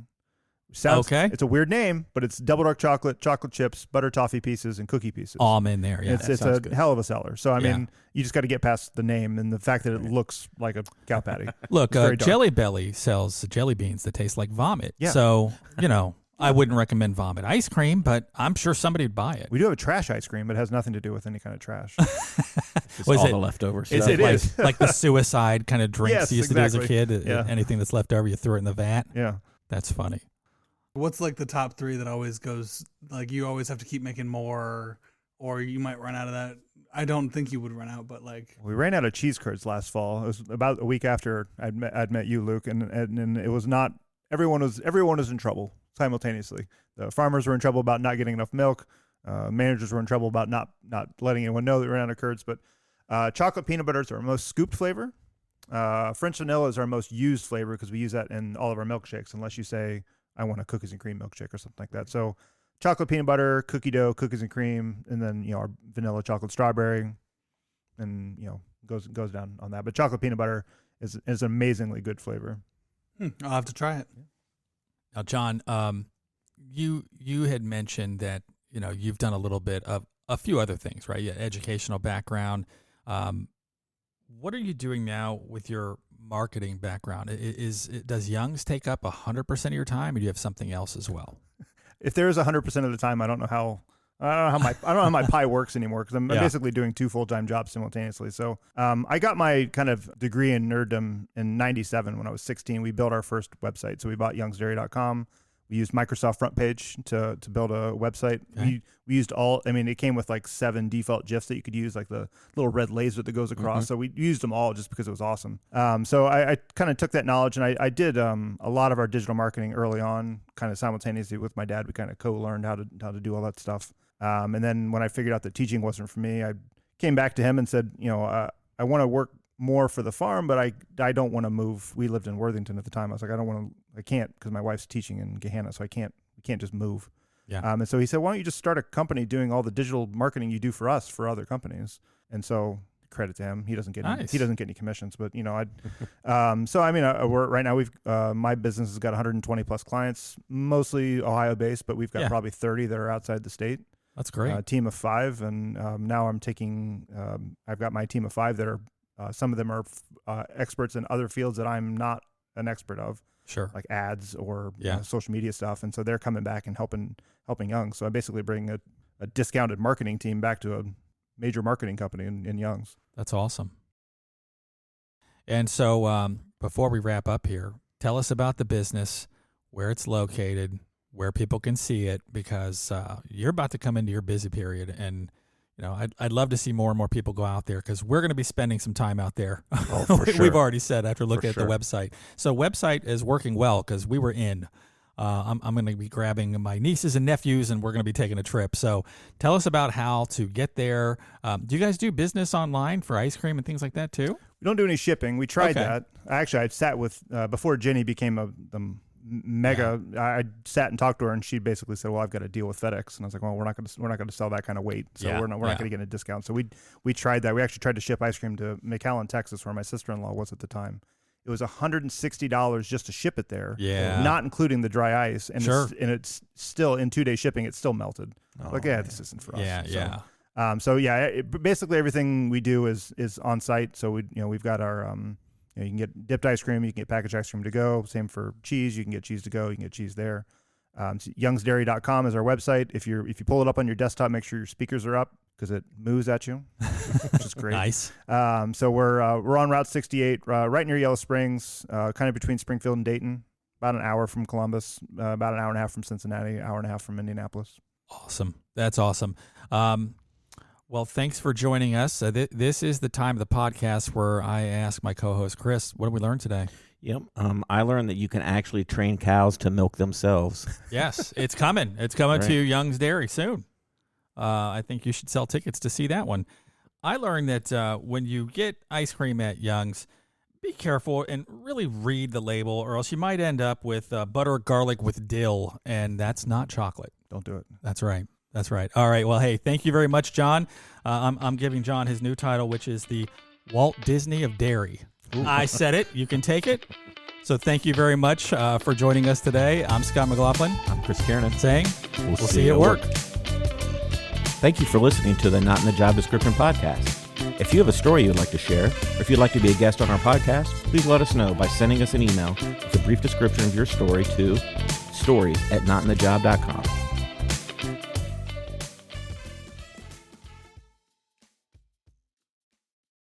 Okay. It's a weird name, but it's double dark chocolate, chocolate chips, butter toffee pieces, and cookie pieces. All in there. Yeah. It's a good. hell of a seller. So I Yeah. mean, you just got to get past the name and the fact that it looks like a cow patty. Look, It's very dark. Jelly Belly sells jelly beans that taste like vomit. Yeah. So, I wouldn't recommend vomit ice cream, but I'm sure somebody would buy it. We do have a trash ice cream, but it has nothing to do with any kind of trash. It's Was all it- the leftovers. Is So- it It like, is. like the suicide kind of drinks Yes, you used to do as a exactly. kid? Yeah. Anything that's left over, you throw it in the vat? Yeah. That's funny. What's like the top three that always goes, like you always have to keep making more, or you might run out of that? I don't think you would run out, but like, We ran out of cheese curds last fall. It was about a week after I'd met you, Luke, and it was not. Everyone was in trouble simultaneously. The farmers were in trouble about not getting enough milk. Managers were in trouble about not letting anyone know that we ran out of curds. But chocolate peanut butter is our most scooped flavor. French vanilla is our most used flavor because we use that in all of our milkshakes, unless you say I want a cookies and cream milkshake or something like that. So chocolate peanut butter, cookie dough, cookies and cream, and then our vanilla chocolate strawberry, and goes down on that. But chocolate peanut butter is an amazingly good flavor. I'll have to try it. Now, John, you had mentioned that you've done a little bit of a few other things, right? Yeah, educational background. What are you doing now with your marketing background? Does Young's take up 100% of your time, or do you have something else as well? If there is 100% of the time, I don't know how my pie works anymore, because I'm Yeah. basically doing two full-time jobs simultaneously. So I got my kind of degree in nerddom in '97 when I was 16. We built our first website. So we bought youngsdairy.com. We used Microsoft Front Page to build a website. Okay. We used it came with like 7 default GIFs that you could use, like the little red laser that goes across. So we used them all just because it was awesome. So I kind of took that knowledge, and I did a lot of our digital marketing early on, kind of simultaneously with my dad. We kind of co-learned how to do all that stuff. And then when I figured out that teaching wasn't for me, I came back to him and said, I want to work more for the farm, but I don't want to move. We lived in Worthington at the time. I was like, I can't, because my wife's teaching in Gahanna, so we can't just move. Yeah. And so he said, why don't you just start a company doing all the digital marketing you do for us for other companies? And so credit to him. He doesn't get any commissions, but so I mean, we're right now, we've my business has got 120 plus clients, mostly Ohio based, but we've got probably 30 that are outside the state. That's great. A team of 5, and now I've got my team of 5 that are some of them are experts in other fields that I'm not an expert of, Sure. like ads or Yeah. social media stuff, and so they're coming back and helping Young's. So I basically bring a discounted marketing team back to a major marketing company in Young's. That's awesome. And so before we wrap up here, tell us about the business, where it's located, where people can see it, because you're about to come into your busy period, and I'd love to see more and more people go out there, because we're going to be spending some time out there. Oh, for sure. We've already said after looking For at the website. So website is working well, because we were in. I'm going to be grabbing my nieces and nephews, and we're going to be taking a trip. So tell us about how to get there. Do you guys do business online for ice cream and things like that too? We don't do any shipping. We tried Okay. that. Actually, I sat with before Jenny became a mega. I sat and talked to her, and she basically said, "Well, I've got to deal with FedEx." And I was like, "Well, we're not going to sell that kind of weight, so Yeah, we're not going to get a discount." So we tried that. We actually tried to ship ice cream to McAllen, Texas, where my sister-in-law was at the time. It was $160 just to ship it there, Yeah. not including the dry ice, and Sure. it's still in 2-day shipping. It's still melted. Oh, Like, man. this isn't for us. Yeah, So, yeah. So yeah, basically everything we do is on site. So we've got our you can get dipped ice cream, you can get packaged ice cream to go. Same for cheese, you can get cheese to go, you can get cheese there. So youngsdairy.com is our website. If you pull it up on your desktop, make sure your speakers are up, because it moves at you, which is great. Nice. So we're on Route 68, right near Yellow Springs, kind of between Springfield and Dayton. About an hour from Columbus, about an hour and a half from Cincinnati, hour and a half from Indianapolis. Awesome. That's awesome. Well, thanks for joining us. This is the time of the podcast where I ask my co-host, Chris, what did we learn today? Yep. I learned that you can actually train cows to milk themselves. Yes, it's coming. It's coming Right. to Young's Dairy soon. I think you should sell tickets to see that one. I learned that when you get ice cream at Young's, be careful and really read the label, or else you might end up with butter garlic with dill, and that's not chocolate. Don't do it. That's right. That's right. All right. Well, hey, thank you very much, John. I'm giving John his new title, which is the Walt Disney of Dairy. I said it. You can take it. So thank you very much for joining us today. I'm Scott McLaughlin. I'm Chris Kiernan. Saying, we'll see you at work. Thank you for listening to the Not in the Job Description podcast. If you have a story you would like to share, or if you'd like to be a guest on our podcast, please let us know by sending us an email with a brief description of your story to stories@notinthejob.com.